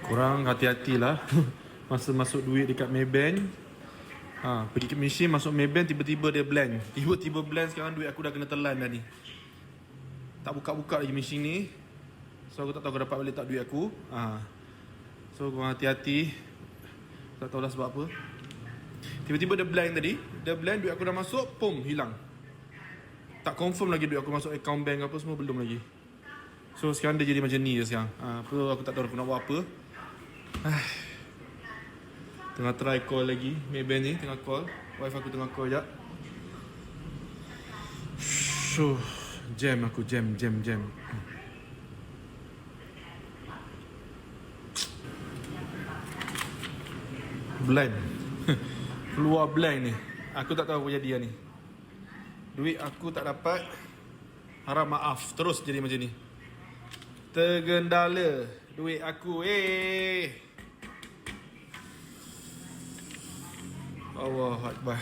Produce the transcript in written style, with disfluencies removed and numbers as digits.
Korang hati-hatilah masa masuk duit dekat Maybank. Pergi ke mesin, masuk Maybank, tiba-tiba dia blank. Tiba-tiba blank, sekarang duit aku dah kena telan dah ni. Tak buka-buka lagi mesin ni. So aku tak tahu aku dapat balik tak duit aku. So korang hati-hati. Tak tahulah sebab apa. Tiba-tiba dia blank tadi. Dia blank, duit aku dah masuk, pum, hilang. Tak confirm lagi duit aku masuk account bank apa semua, belum lagi. So sekarang dia jadi macam ni je sekarang. Aku tak tahu aku nak buat apa. Tengah try call lagi Maybank ni, tengah call. Wife aku tengah call sekejap. Jam aku, jam. Blank. Keluar blank ni. Aku tak tahu apa jadi lah ni. Duit aku tak dapat. Harap maaf. Terus jadi macam ni. Tergendala duit aku. Allah Akbar.